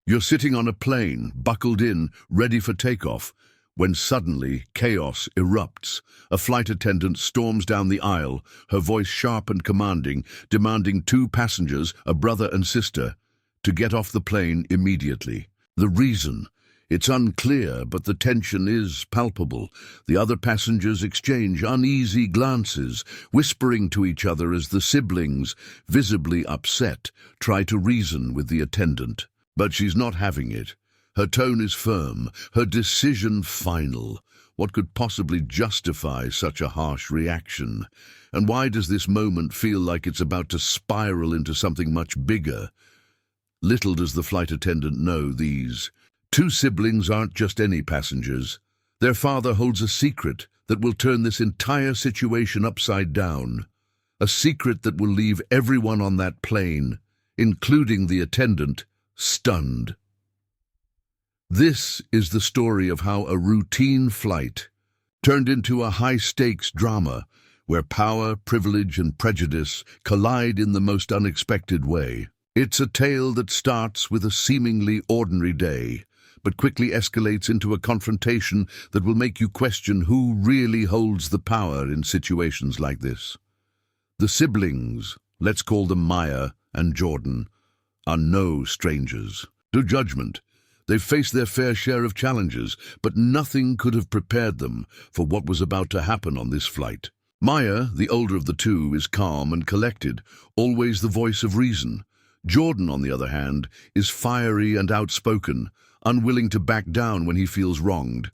You're sitting on a plane, buckled in, ready for takeoff, when suddenly chaos erupts. A flight attendant storms down the aisle, her voice sharp and commanding, demanding two passengers, a brother and sister, to get off the plane immediately. The reason? It's unclear, but the tension is palpable. The other passengers exchange uneasy glances, whispering to each other as the siblings, visibly upset, try to reason with the attendant. But she's not having it. Her tone is firm, her decision final. What could possibly justify such a harsh reaction? And why does this moment feel like it's about to spiral into something much bigger? Little does the flight attendant know these two siblings aren't just any passengers. Their father holds a secret that will turn this entire situation upside down. A secret that will leave everyone on that plane, including the attendant, stunned. This is the story of how a routine flight turned into a high-stakes drama where power, privilege, and prejudice collide in the most unexpected way. It's a tale that starts with a seemingly ordinary day, but quickly escalates into a confrontation that will make you question who really holds the power in situations like this. The siblings, let's call them Maya and Jordan, are no strangers to judgment. They've faced their fair share of challenges, but nothing could have prepared them for what was about to happen on this flight. Maya, the older of the two, is calm and collected, always the voice of reason. Jordan, on the other hand, is fiery and outspoken, unwilling to back down when he feels wronged.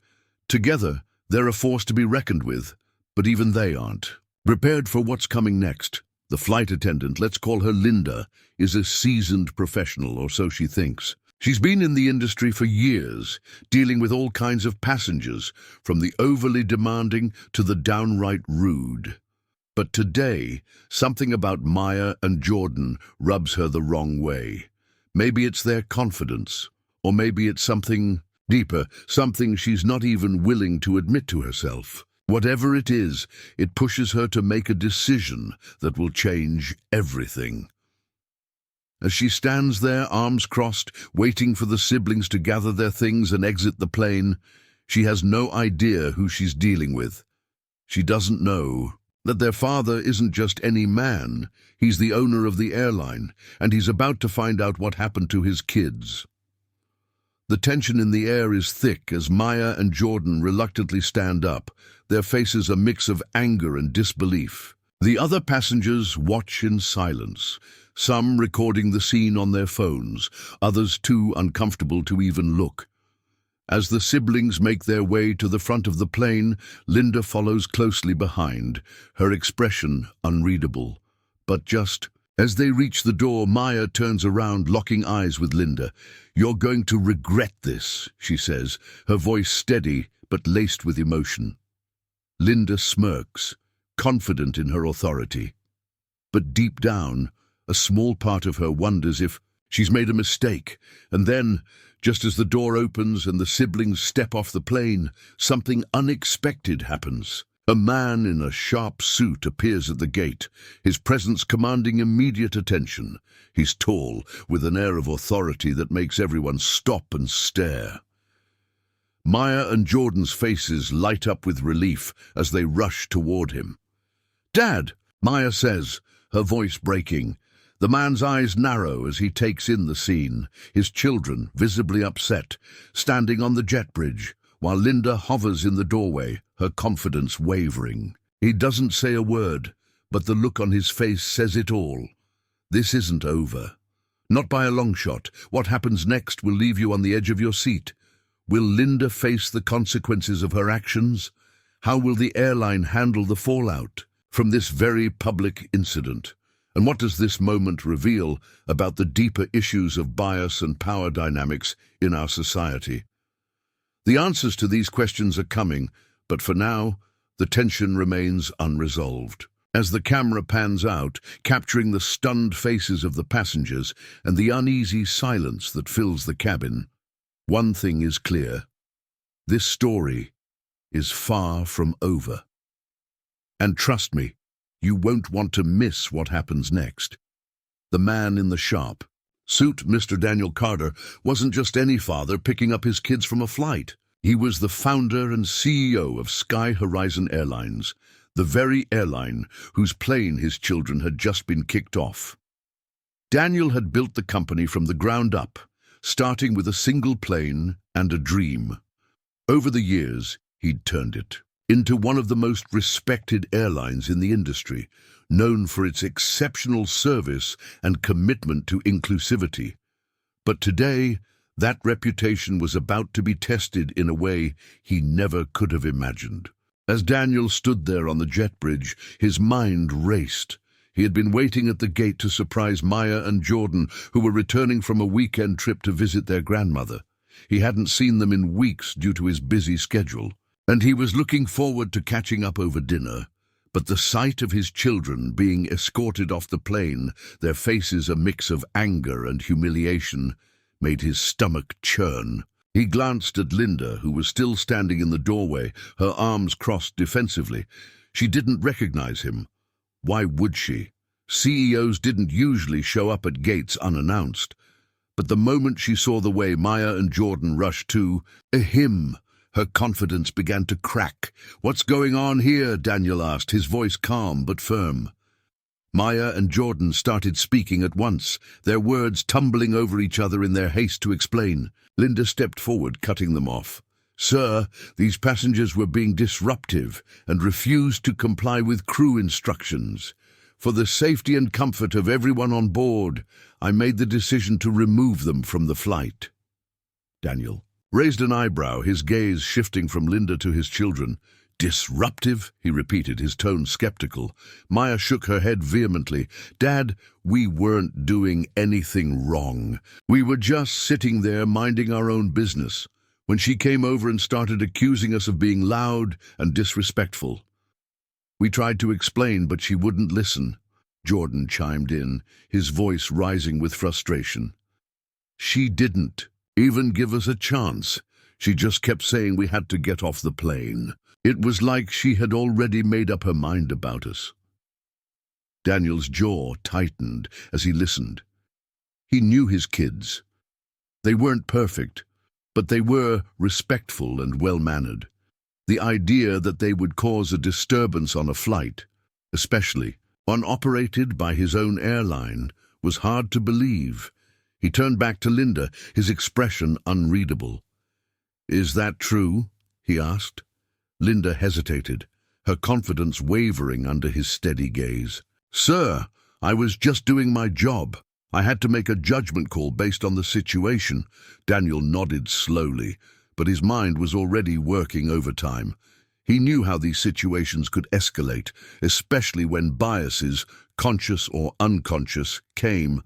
Together, they're a force to be reckoned with, but even they aren't. Prepared for what's coming next, the flight attendant, let's call her Linda, is a seasoned professional, or so she thinks. She's been in the industry for years, dealing with all kinds of passengers, from the overly demanding to the downright rude. But today, something about Maya and Jordan rubs her the wrong way. Maybe it's their confidence, or maybe it's something deeper, something she's not even willing to admit to herself. Whatever it is, it pushes her to make a decision that will change everything. As she stands there, arms crossed, waiting for the siblings to gather their things and exit the plane, she has no idea who she's dealing with. She doesn't know that their father isn't just any man. He's the owner of the airline, and he's about to find out what happened to his kids. The tension in the air is thick as Maya and Jordan reluctantly stand up, their faces a mix of anger and disbelief. The other passengers watch in silence, some recording the scene on their phones, others too uncomfortable to even look. As the siblings make their way to the front of the plane, Linda follows closely behind, her expression unreadable. But just as they reach the door, Maya turns around, locking eyes with Linda. "You're going to regret this," she says, her voice steady but laced with emotion. Linda smirks, confident in her authority. But deep down, a small part of her wonders if she's made a mistake. And then, just as the door opens and the siblings step off the plane, something unexpected happens. A man in a sharp suit appears at the gate, his presence commanding immediate attention. He's tall, with an air of authority that makes everyone stop and stare. Maya and Jordan's faces light up with relief as they rush toward him. "Dad," Maya says, her voice breaking. The man's eyes narrow as he takes in the scene, his children, visibly upset, standing on the jet bridge, while Linda hovers in the doorway, her confidence wavering. He doesn't say a word, but the look on his face says it all. This isn't over. Not by a long shot. What happens next will leave you on the edge of your seat. Will Linda face the consequences of her actions? How will the airline handle the fallout from this very public incident? And what does this moment reveal about the deeper issues of bias and power dynamics in our society? The answers to these questions are coming, but for now, the tension remains unresolved. As the camera pans out, capturing the stunned faces of the passengers and the uneasy silence that fills the cabin, one thing is clear. This story is far from over. And trust me, you won't want to miss what happens next. The man in the sharp, Suit Mr. Daniel Carter wasn't just any father picking up his kids from a flight. He was the founder and CEO of Sky Horizon Airlines, the very airline whose plane his children had just been kicked off. Daniel had built the company from the ground up, starting with a single plane and a dream. Over the years, he'd turned it into one of the most respected airlines in the industry, known for its exceptional service and commitment to inclusivity. But today, that reputation was about to be tested in a way he never could have imagined. As Daniel stood there on the jet bridge, his mind raced. He had been waiting at the gate to surprise Maya and Jordan, who were returning from a weekend trip to visit their grandmother. He hadn't seen them in weeks due to his busy schedule, and he was looking forward to catching up over dinner. But the sight of his children being escorted off the plane, their faces a mix of anger and humiliation, made his stomach churn. He glanced at Linda, who was still standing in the doorway, her arms crossed defensively. She didn't recognize him. Why would she? CEOs didn't usually show up at gates unannounced. But the moment she saw the way Maya and Jordan rushed to him, her confidence began to crack. "What's going on here?" Daniel asked, his voice calm but firm. Maya and Jordan started speaking at once, their words tumbling over each other in their haste to explain. Linda stepped forward, cutting them off. "Sir, these passengers were being disruptive and refused to comply with crew instructions. For the safety and comfort of everyone on board, I made the decision to remove them from the flight." Daniel raised an eyebrow, his gaze shifting from Linda to his children. "Disruptive?" he repeated, his tone skeptical. Maya shook her head vehemently. "Dad, we weren't doing anything wrong. We were just sitting there minding our own business when she came over and started accusing us of being loud and disrespectful. We tried to explain, but she wouldn't listen." Jordan chimed in, his voice rising with frustration. "She didn't even give us a chance. She just kept saying we had to get off the plane. It was like she had already made up her mind about us." Daniel's jaw tightened as he listened. He knew his kids. They weren't perfect, but they were respectful and well-mannered. The idea that they would cause a disturbance on a flight, especially one operated by his own airline, was hard to believe. He turned back to Linda, his expression unreadable. "Is that true?" he asked. Linda hesitated, her confidence wavering under his steady gaze. "Sir, I was just doing my job. I had to make a judgment call based on the situation." Daniel nodded slowly, but his mind was already working overtime. He knew how these situations could escalate, especially when biases, conscious or unconscious, came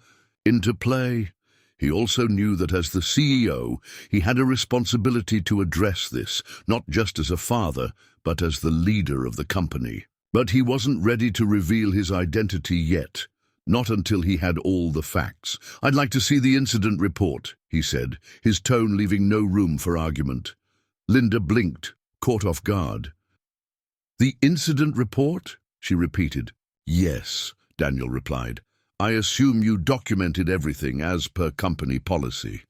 into play. He also knew that as the CEO, he had a responsibility to address this, not just as a father, but as the leader of the company. But he wasn't ready to reveal his identity yet, not until he had all the facts. "I'd like to see the incident report," he said, his tone leaving no room for argument. Linda blinked, caught off guard. "The incident report?" she repeated. "Yes," Daniel replied. "I assume you documented everything as per company policy."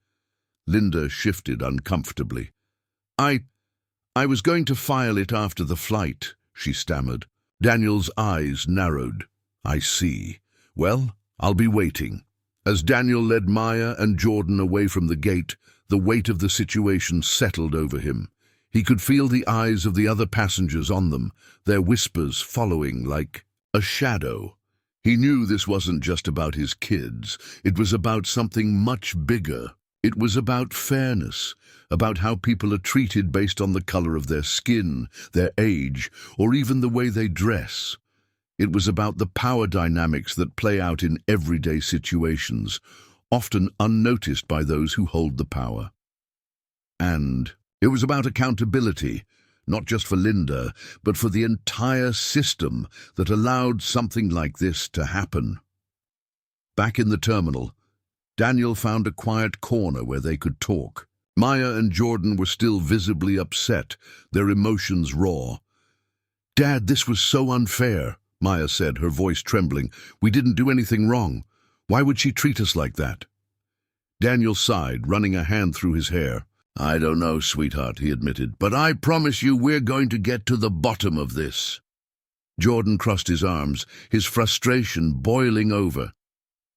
Linda shifted uncomfortably. I was going to file it after the flight," she stammered. Daniel's eyes narrowed. "I see. Well, I'll be waiting." As Daniel led Maya and Jordan away from the gate, the weight of the situation settled over him. He could feel the eyes of the other passengers on them, their whispers following like a shadow. He knew this wasn't just about his kids. It was about something much bigger. It was about fairness, about how people are treated based on the color of their skin, their age, or even the way they dress. It was about the power dynamics that play out in everyday situations, often unnoticed by those who hold the power. And it was about accountability, not just for Linda, but for the entire system that allowed something like this to happen. Back in the terminal, Daniel found a quiet corner where they could talk. Maya and Jordan were still visibly upset, their emotions raw. "Dad, this was so unfair," Maya said, her voice trembling. "We didn't do anything wrong. Why would she treat us like that?" Daniel sighed, running a hand through his hair. "I don't know, sweetheart," he admitted, "but I promise you we're going to get to the bottom of this." Jordan crossed his arms, his frustration boiling over.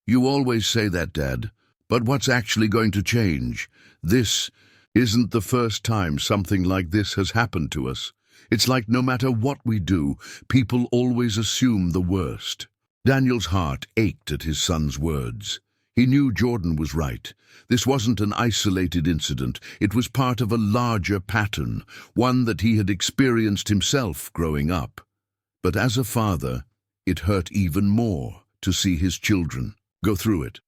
"You always say that, Dad, but what's actually going to change? This isn't the first time something like this has happened to us. It's like no matter what we do, people always assume the worst." Daniel's heart ached at his son's words. He knew Jordan was right. This wasn't an isolated incident. It was part of a larger pattern, one that he had experienced himself growing up. But as a father, it hurt even more to see his children go through it.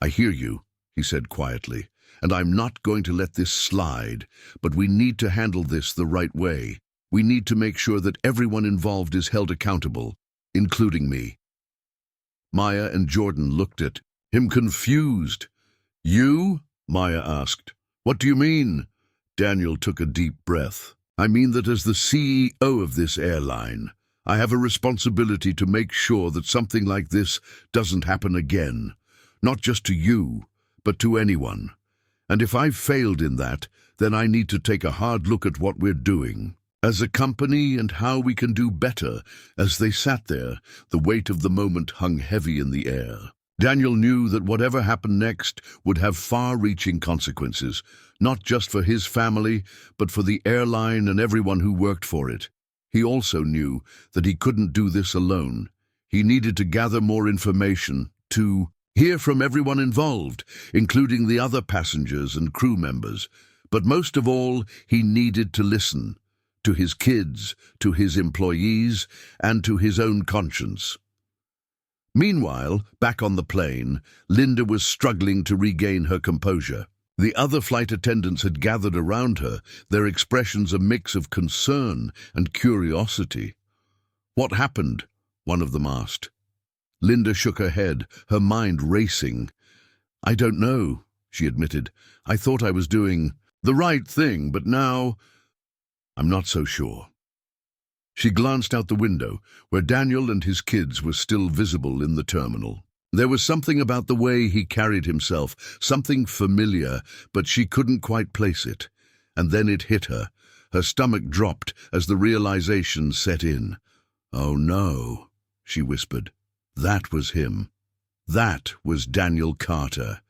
"I hear you," he said quietly, "and I'm not going to let this slide, but we need to handle this the right way. We need to make sure that everyone involved is held accountable, including me." Maya and Jordan looked at him confused. "You?" Maya asked. "What do you mean?" Daniel took a deep breath. "I mean that as the CEO of this airline, I have a responsibility to make sure that something like this doesn't happen again. Not just to you, but to anyone. And if I've failed in that, then I need to take a hard look at what we're doing as a company and how we can do better." As they sat there, the weight of the moment hung heavy in the air. Daniel knew that whatever happened next would have far-reaching consequences, not just for his family, but for the airline and everyone who worked for it. He also knew that he couldn't do this alone. He needed to gather more information, to hear from everyone involved, including the other passengers and crew members. But most of all, he needed to listen to his kids, to his employees, and to his own conscience. Meanwhile, back on the plane, Linda was struggling to regain her composure. The other flight attendants had gathered around her, their expressions a mix of concern and curiosity. "What happened?" one of them asked. Linda shook her head, her mind racing. "I don't know," she admitted. "I thought I was doing the right thing, but now I'm not so sure." She glanced out the window, where Daniel and his kids were still visible in the terminal. There was something about the way he carried himself, something familiar, but she couldn't quite place it. And then it hit her. Her stomach dropped as the realization set in. "Oh no," she whispered. That was him. That was Daniel Carter.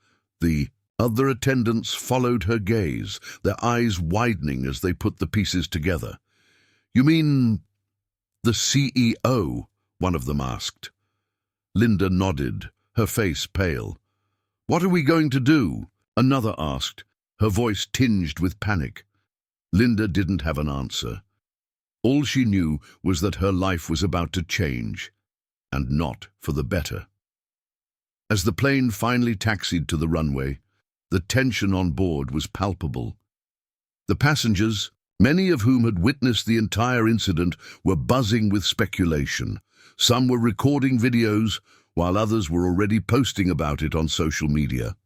The other attendants followed her gaze, their eyes widening as they put the pieces together. "You mean the CEO?" one of them asked. Linda nodded, her face pale. "What are we going to do?" another asked, her voice tinged with panic. Linda didn't have an answer. All she knew was that her life was about to change, and not for the better. As the plane finally taxied to the runway, the tension on board was palpable. The passengers, many of whom had witnessed the entire incident, were buzzing with speculation. Some were recording videos, while others were already posting about it on social media.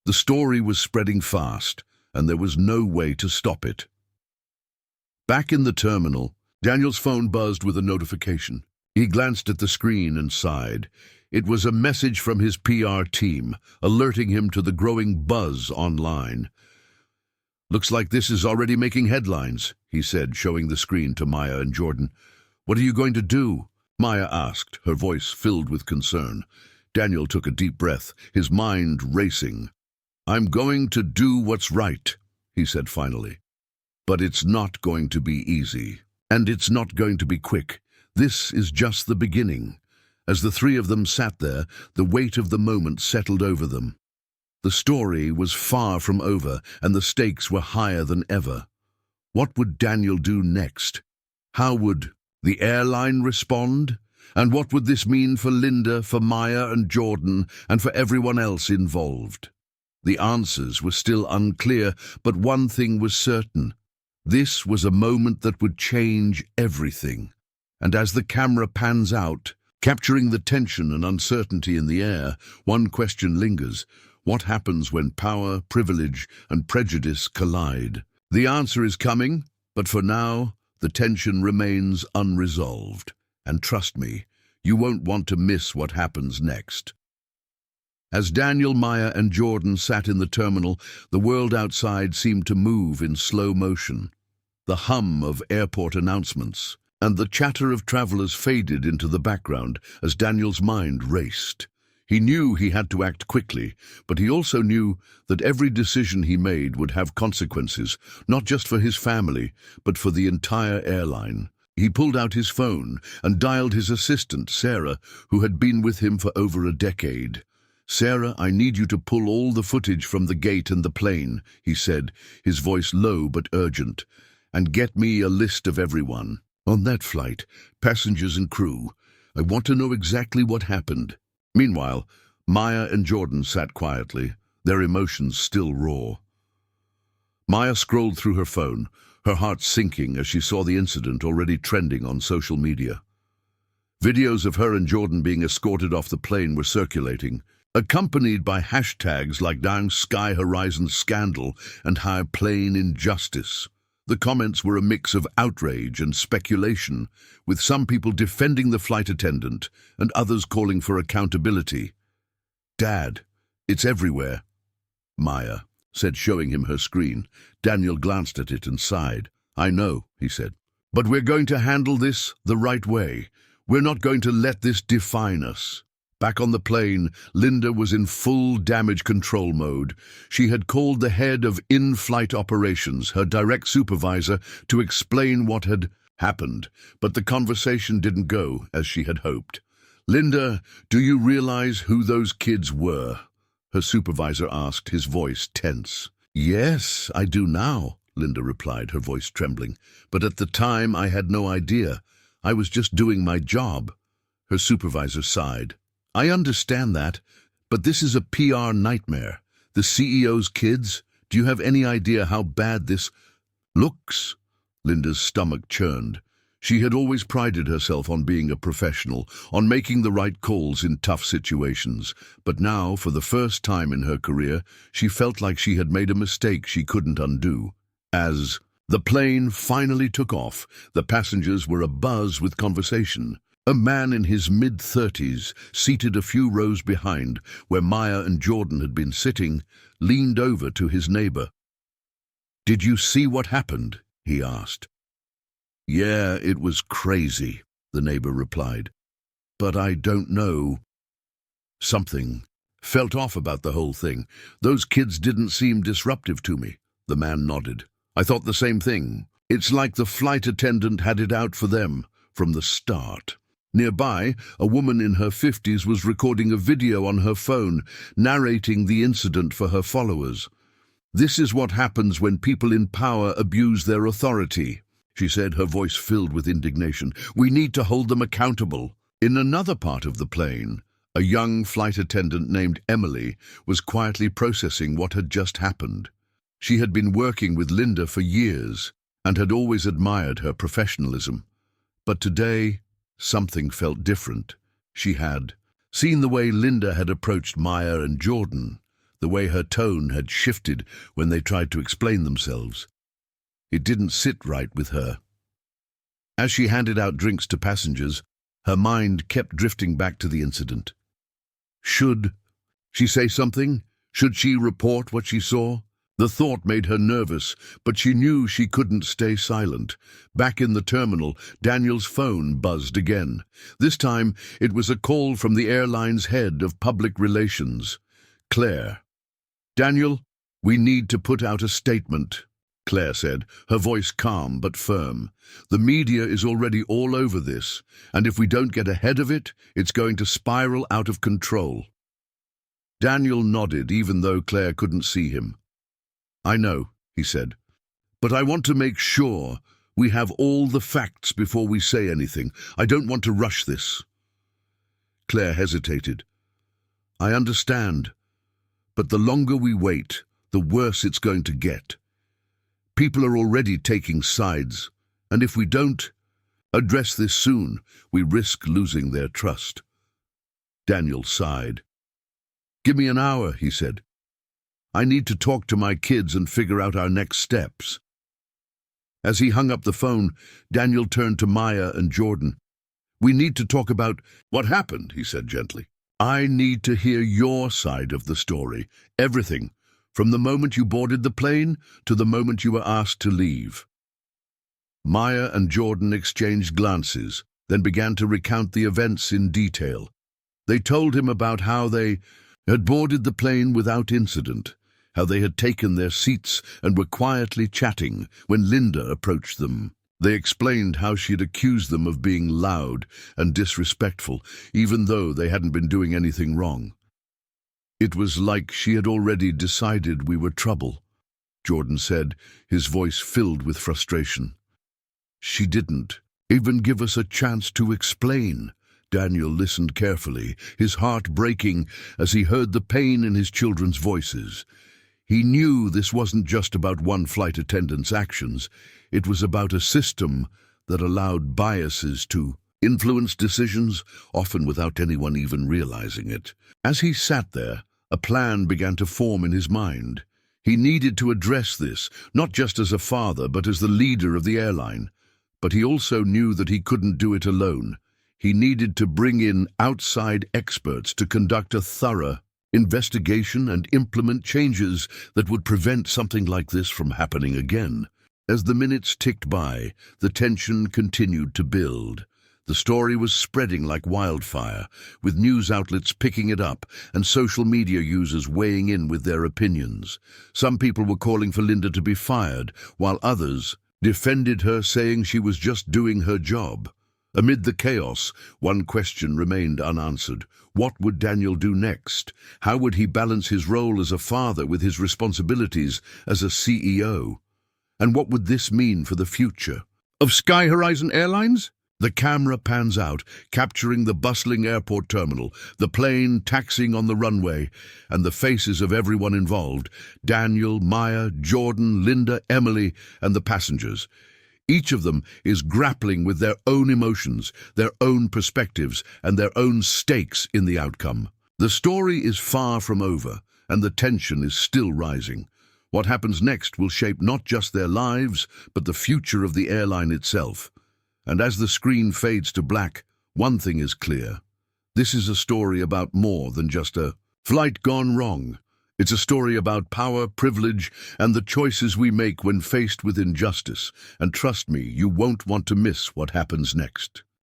The story was spreading fast, and there was no way to stop it. Back in the terminal, Daniel's phone buzzed with a notification. He glanced at the screen and sighed. It was a message from his PR team, alerting him to the growing buzz online. "Looks like this is already making headlines," he said, showing the screen to Maya and Jordan. "What are you going to do?" Maya asked, her voice filled with concern. Daniel took a deep breath, his mind racing. "I'm going to do what's right," he said finally. "But it's not going to be easy, and it's not going to be quick. This is just the beginning." As the three of them sat there, the weight of the moment settled over them. The story was far from over, and the stakes were higher than ever. What would Daniel do next? How would the airline respond? And what would this mean for Linda, for Maya and Jordan, and for everyone else involved? The answers were still unclear, but one thing was certain. This was a moment that would change everything. And as the camera pans out, capturing the tension and uncertainty in the air, one question lingers. What happens when power, privilege, and prejudice collide? The answer is coming, but for now, the tension remains unresolved. And trust me, you won't want to miss what happens next. As Daniel, Maya, and Jordan sat in the terminal, the world outside seemed to move in slow motion. The hum of airport announcements and the chatter of travelers faded into the background as Daniel's mind raced. He knew he had to act quickly, but he also knew that every decision he made would have consequences, not just for his family, but for the entire airline. He pulled out his phone and dialed his assistant, Sarah, who had been with him for over a decade. "Sarah, I need you to pull all the footage from the gate and the plane," he said, his voice low but urgent, "and get me a list of everyone on that flight, passengers and crew. I want to know exactly what happened." Meanwhile, Maya and Jordan sat quietly, their emotions still raw. Maya scrolled through her phone, her heart sinking as she saw the incident already trending on social media. Videos of her and Jordan being escorted off the plane were circulating, accompanied by hashtags like Down Sky Horizon Scandal and High Plane Injustice. The comments were a mix of outrage and speculation, with some people defending the flight attendant and others calling for accountability. "Dad, it's everywhere," Maya said, showing him her screen. Daniel glanced at it and sighed. "I know," he said, "but we're going to handle this the right way. We're not going to let this define us." Back on the plane, Linda was in full damage control mode. She had called the head of in-flight operations, her direct supervisor, to explain what had happened, but the conversation didn't go as she had hoped. "Linda, do you realize who those kids were?" her supervisor asked, his voice tense. "Yes, I do now," Linda replied, her voice trembling. "But at the time I had no idea. I was just doing my job." Her supervisor sighed. "I understand that, but this is a PR nightmare. The CEO's kids, do you have any idea how bad this looks?" Linda's stomach churned. She had always prided herself on being a professional, on making the right calls in tough situations, but now, for the first time in her career, she felt like she had made a mistake she couldn't undo. As the plane finally took off, the passengers were abuzz with conversation. A man in his mid-30s, seated a few rows behind, where Maya and Jordan had been sitting, leaned over to his neighbor. "Did you see what happened?" he asked. "Yeah, it was crazy," the neighbor replied. "But I don't know. Something felt off about the whole thing. Those kids didn't seem disruptive to me." The man nodded. "I thought the same thing. It's like the flight attendant had it out for them from the start." Nearby, a woman in her 50s was recording a video on her phone, narrating the incident for her followers. "This is what happens when people in power abuse their authority," she said, her voice filled with indignation. "We need to hold them accountable." In another part of the plane, a young flight attendant named Emily was quietly processing what had just happened. She had been working with Linda for years and had always admired her professionalism. But today, something felt different. She had seen the way Linda had approached Maya and Jordan, the way her tone had shifted when they tried to explain themselves. It didn't sit right with her. As she handed out drinks to passengers, her mind kept drifting back to the incident. Should she say something? Should she report what she saw? The thought made her nervous, but she knew she couldn't stay silent. Back in the terminal, Daniel's phone buzzed again. This time, it was a call from the airline's head of public relations, Claire. "Daniel, we need to put out a statement," Claire said, her voice calm but firm. "The media is already all over this, and if we don't get ahead of it, it's going to spiral out of control." Daniel nodded, even though Claire couldn't see him. "I know," he said, "but I want to make sure we have all the facts before we say anything. I don't want to rush this." Claire hesitated. "I understand, but the longer we wait, the worse it's going to get. People are already taking sides, and if we don't address this soon, we risk losing their trust." Daniel sighed. "Give me an hour," he said. "I need to talk to my kids and figure out our next steps." As he hung up the phone, Daniel turned to Maya and Jordan. "We need to talk about what happened," he said gently. I need to hear your side of the story. Everything, from the moment you boarded the plane to the moment you were asked to leave." Maya and Jordan exchanged glances, then began to recount the events in detail. They told him about how they had boarded the plane without incident, how they had taken their seats and were quietly chatting when Linda approached them. They explained how she had accused them of being loud and disrespectful, even though they hadn't been doing anything wrong. "It was like she had already decided we were trouble," Jordan said, his voice filled with frustration. "She didn't even give us a chance to explain." Daniel listened carefully, his heart breaking as he heard the pain in his children's voices. He knew this wasn't just about one flight attendant's actions. It was about a system that allowed biases to influence decisions, often without anyone even realizing it. As he sat there, a plan began to form in his mind. He needed to address this, not just as a father, but as the leader of the airline. But he also knew that he couldn't do it alone. He needed to bring in outside experts to conduct a thorough investigation and implement changes that would prevent something like this from happening again. As the minutes ticked by, the tension continued to build. The story was spreading like wildfire, with news outlets picking it up and social media users weighing in with their opinions. Some people were calling for Linda to be fired, while others defended her, saying she was just doing her job. Amid the chaos, one question remained unanswered. What would Daniel do next? How would he balance his role as a father with his responsibilities as a CEO? And what would this mean for the future of Sky Horizon Airlines? The camera pans out, capturing the bustling airport terminal, the plane taxiing on the runway, and the faces of everyone involved: Daniel, Maya, Jordan, Linda, Emily, and the passengers. Each of them is grappling with their own emotions, their own perspectives, and their own stakes in the outcome. The story is far from over, and the tension is still rising. What happens next will shape not just their lives, but the future of the airline itself. And as the screen fades to black, one thing is clear. This is a story about more than just a flight gone wrong. It's a story about power, privilege, and the choices we make when faced with injustice. And trust me, you won't want to miss what happens next.